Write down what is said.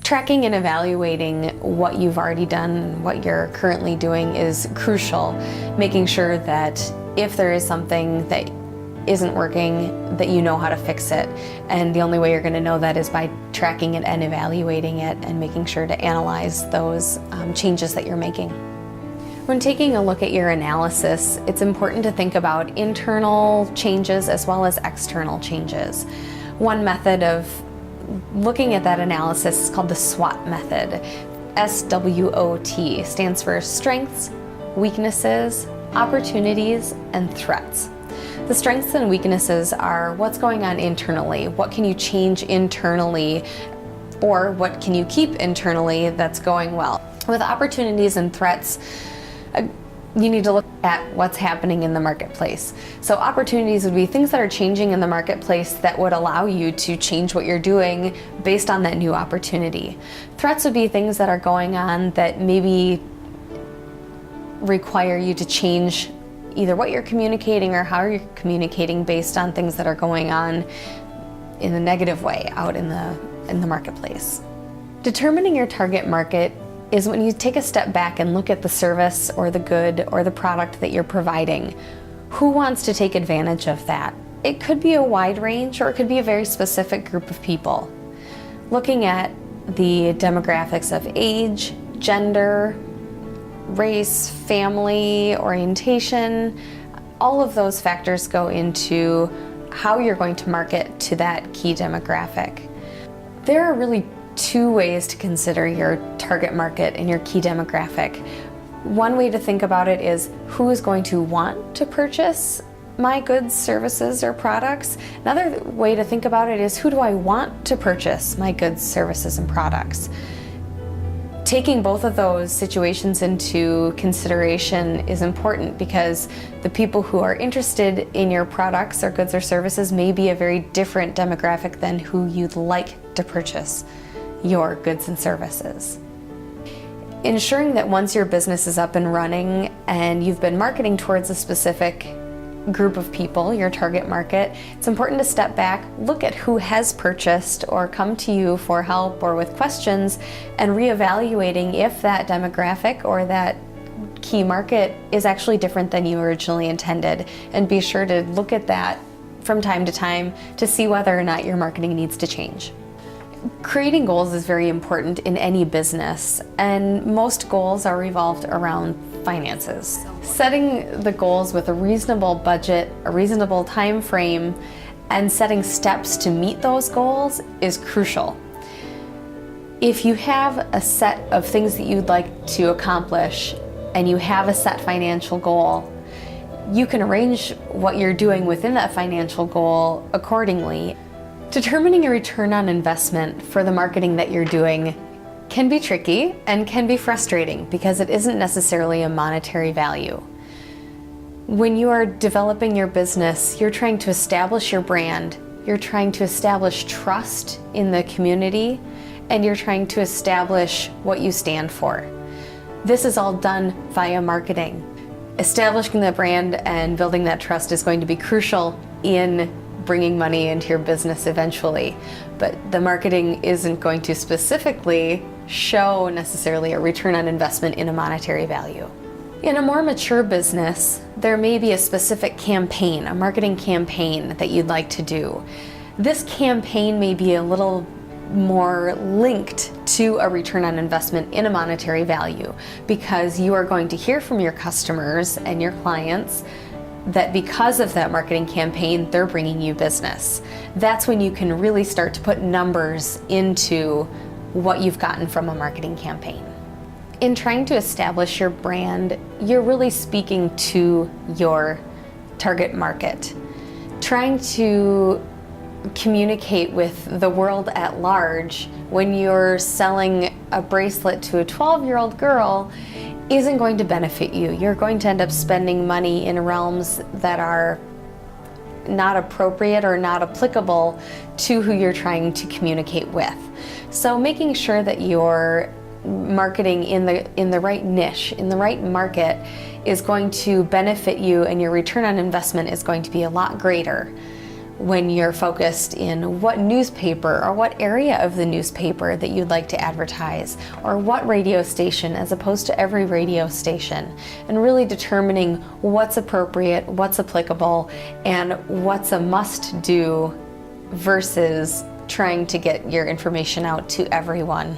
Tracking and evaluating what you've already done, what you're currently doing is crucial. Making sure that if there is something that isn't working, that you know how to fix it. And the only way you're going to know that is by tracking it and evaluating it and making sure to analyze those changes that you're making. When taking a look at your analysis, it's important to think about internal changes as well as external changes. One method of looking at that analysis is called the SWOT method. SWOT stands for strengths, weaknesses, opportunities, and threats. The strengths and weaknesses are what's going on internally, what can you change internally, or what can you keep internally that's going well. With opportunities and threats, you need to look at what's happening in the marketplace. So opportunities would be things that are changing in the marketplace that would allow you to change what you're doing based on that new opportunity. Threats would be things that are going on that maybe require you to change either what you're communicating or how you're communicating based on things that are going on in a negative way out in the marketplace. Determining your target market is when you take a step back and look at the service or the good or the product that you're providing. Who wants to take advantage of that? It could be a wide range or it could be a very specific group of people. Looking at the demographics of age, gender, race, family, orientation, all of those factors go into how you're going to market to that key demographic. There are really two ways to consider your target market and your key demographic. One way to think about it is who is going to want to purchase my goods, services, or products. Another way to think about it is who do I want to purchase my goods, services, and products. Taking both of those situations into consideration is important because the people who are interested in your products or goods or services may be a very different demographic than who you'd like to purchase your goods and services. Ensuring that once your business is up and running and you've been marketing towards a specific group of people, your target market, it's important to step back, look at who has purchased or come to you for help or with questions, and reevaluating if that demographic or that key market is actually different than you originally intended. And be sure to look at that from time to time to see whether or not your marketing needs to change. Creating goals is very important in any business, and most goals are revolved around finances. Setting the goals with a reasonable budget, a reasonable time frame, and setting steps to meet those goals is crucial. If you have a set of things that you'd like to accomplish and you have a set financial goal, you can arrange what you're doing within that financial goal accordingly. Determining a return on investment for the marketing that you're doing can be tricky and can be frustrating because it isn't necessarily a monetary value. When you are developing your business, you're trying to establish your brand, you're trying to establish trust in the community, and you're trying to establish what you stand for. This is all done via marketing. Establishing the brand and building that trust is going to be crucial in bringing money into your business eventually, but the marketing isn't going to specifically show necessarily a return on investment in a monetary value. In a more mature business, there may be a specific campaign, a marketing campaign that you'd like to do. This campaign may be a little more linked to a return on investment in a monetary value because you are going to hear from your customers and your clients that because of that marketing campaign, they're bringing you business. That's when you can really start to put numbers into what you've gotten from a marketing campaign. In trying to establish your brand, you're really speaking to your target market. Trying to communicate with the world at large when you're selling a bracelet to a 12-year-old girl isn't going to benefit you. You're going to end up spending money in realms that are not appropriate or not applicable to who you're trying to communicate with. So making sure that you're marketing in the right niche, in the right market, is going to benefit you, and your return on investment is going to be a lot greater. when you're focused in what newspaper or what area of the newspaper that you'd like to advertise, or what radio station as opposed to every radio station, and really determining what's appropriate, what's applicable, and what's a must-do versus trying to get your information out to everyone.